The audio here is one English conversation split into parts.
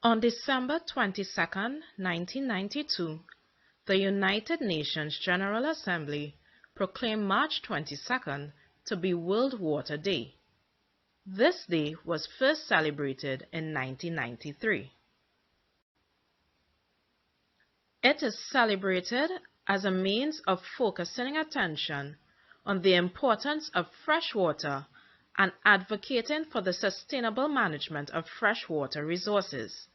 On December 22, 1992, the United Nations General Assembly proclaimed March 22nd to be World Water Day. This day was first celebrated in 1993. It is celebrated as a means of focusing attention on the importance of fresh water and advocating for the sustainable management of freshwater resources.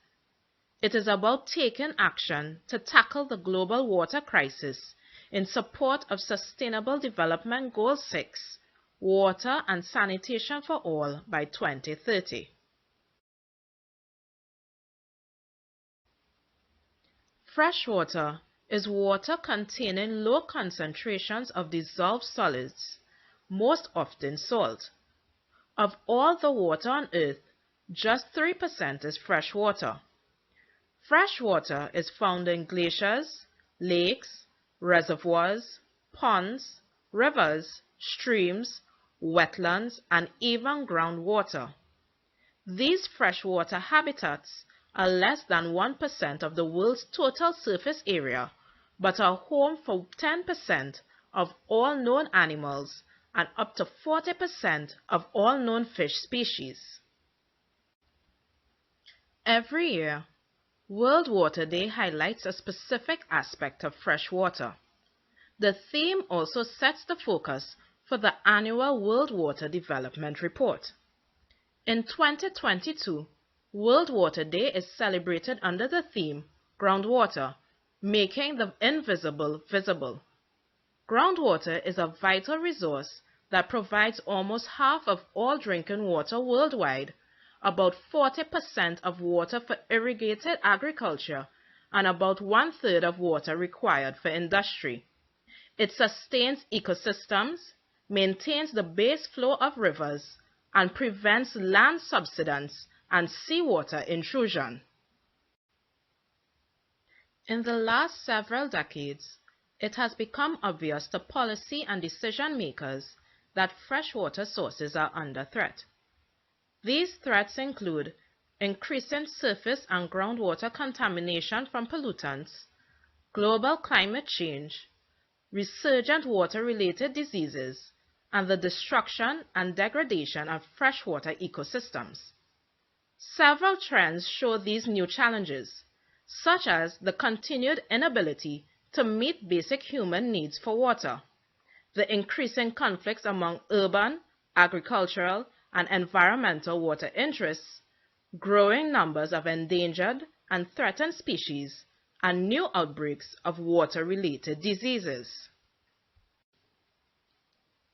It is about taking action to tackle the global water crisis in support of Sustainable Development Goal 6, Water and Sanitation for All by 2030. Freshwater is water containing low concentrations of dissolved solids, most often salt. Of all the water on Earth, just 3% is fresh water. Fresh water is found in glaciers, lakes, reservoirs, ponds, rivers, streams, wetlands, and even groundwater. These freshwater habitats are less than 1% of the world's total surface area, but are home for 10% of all known animals and up to 40% of all known fish species. Every year, World Water Day highlights a specific aspect of fresh water. The theme also sets the focus for the annual World Water Development Report. In 2022, World Water Day is celebrated under the theme Groundwater, Making the Invisible Visible. Groundwater is a vital resource that provides almost half of all drinking water worldwide, about 40% of water for irrigated agriculture, and about 1/3 of water required for industry. It sustains ecosystems, maintains the base flow of rivers, and prevents land subsidence and seawater intrusion. In the last several decades, it has become obvious to policy and decision makers that freshwater sources are under threat. These threats include increasing surface and groundwater contamination from pollutants, global climate change, resurgent water-related diseases, and the destruction and degradation of freshwater ecosystems. Several trends show these new challenges, such as the continued inability to meet basic human needs for water, the increasing conflicts among urban, agricultural, and environmental water interests, growing numbers of endangered and threatened species, and new outbreaks of water-related diseases.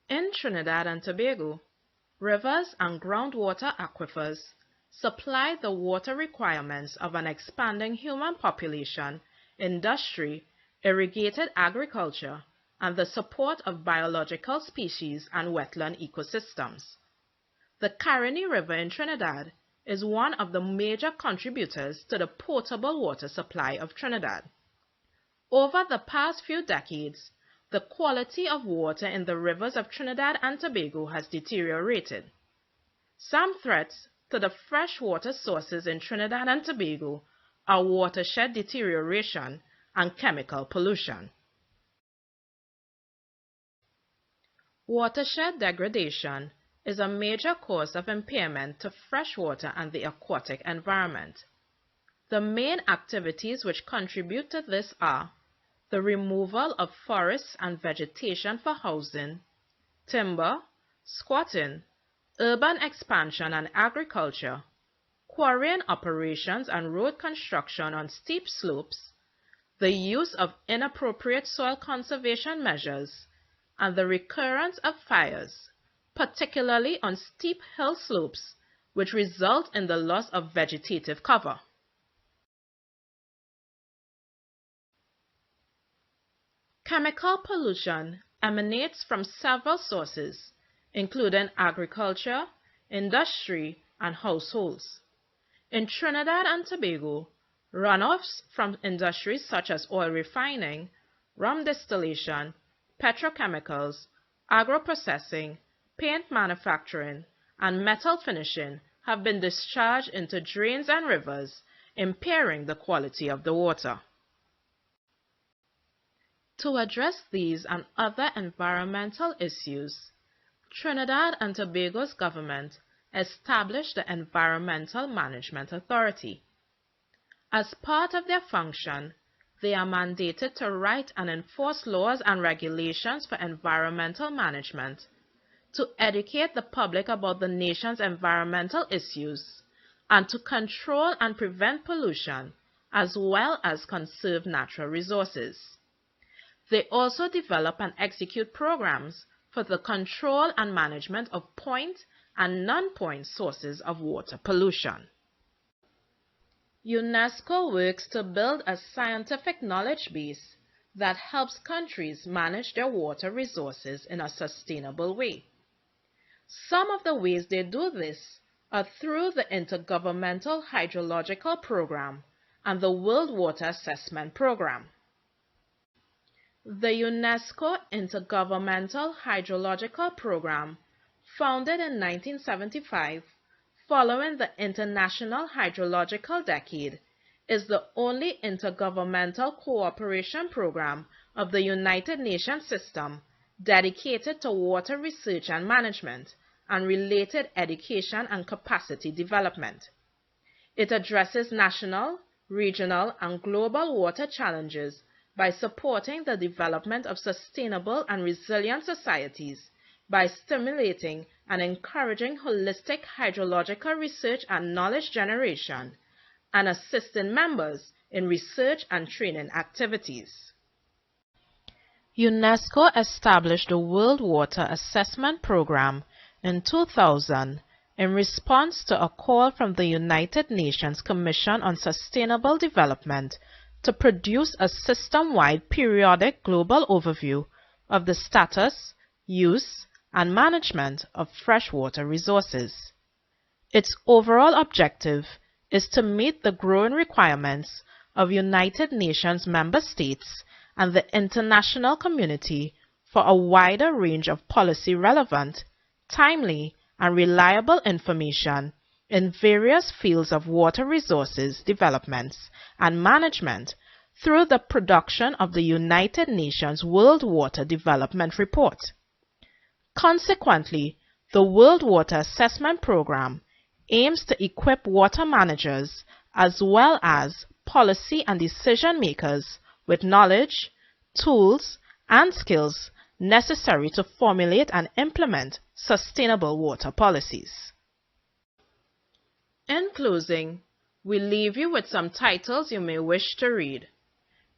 In Trinidad and Tobago, rivers and groundwater aquifers supply the water requirements of an expanding human population, industry, irrigated agriculture, and the support of biological species and wetland ecosystems. The Caroni River in Trinidad is one of the major contributors to the potable water supply of Trinidad. Over the past few decades, the quality of water in the rivers of Trinidad and Tobago has deteriorated. Some threats to the freshwater sources in Trinidad and Tobago are watershed deterioration and chemical pollution. Watershed degradation is a major cause of impairment to freshwater and the aquatic environment. The main activities which contribute to this are the removal of forests and vegetation for housing, timber, squatting, urban expansion and agriculture, quarrying operations and road construction on steep slopes, the use of inappropriate soil conservation measures, and the recurrence of fires, particularly on steep hill slopes, which result in the loss of vegetative cover. Chemical pollution emanates from several sources, including agriculture, industry, and households. In Trinidad and Tobago, runoffs from industries such as oil refining, rum distillation, petrochemicals, agro-processing, paint manufacturing, and metal finishing have been discharged into drains and rivers impairing the quality of the water. To address these and other environmental issues, Trinidad and Tobago's government established the Environmental Management Authority. As part of their function, they are mandated to write and enforce laws and regulations for environmental management, to educate the public about the nation's environmental issues, and to control and prevent pollution, as well as conserve natural resources. They also develop and execute programs for the control and management of point and non-point sources of water pollution. UNESCO works to build a scientific knowledge base that helps countries manage their water resources in a sustainable way. Some of the ways they do this are through the Intergovernmental Hydrological Program and the World Water Assessment Program. The UNESCO Intergovernmental Hydrological Program, founded in 1975, following the International Hydrological Decade, is the only intergovernmental cooperation program of the United Nations system dedicated to water research and management and related education and capacity development. It addresses national, regional, and global water challenges by supporting the development of sustainable and resilient societies, by stimulating and encouraging holistic hydrological research and knowledge generation, and assisting members in research and training activities. UNESCO established the World Water Assessment Program in 2000 in response to a call from the United Nations Commission on Sustainable Development to produce a system-wide periodic global overview of the status, use, and management of freshwater resources. Its overall objective is to meet the growing requirements of United Nations member states and the international community for a wider range of policy-relevant, timely, and reliable information in various fields of water resources developments and management through the production of the United Nations World Water Development Report. Consequently, the World Water Assessment Program aims to equip water managers as well as policy and decision makers with knowledge, tools, and skills necessary to formulate and implement sustainable water policies. In closing, we leave you with some titles you may wish to read.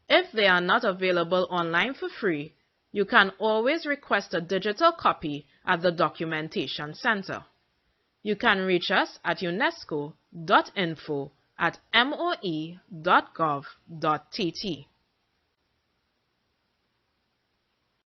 If they are not available online for free, you can always request a digital copy at the Documentation Center. You can reach us at unesco.info@moe.gov.tt.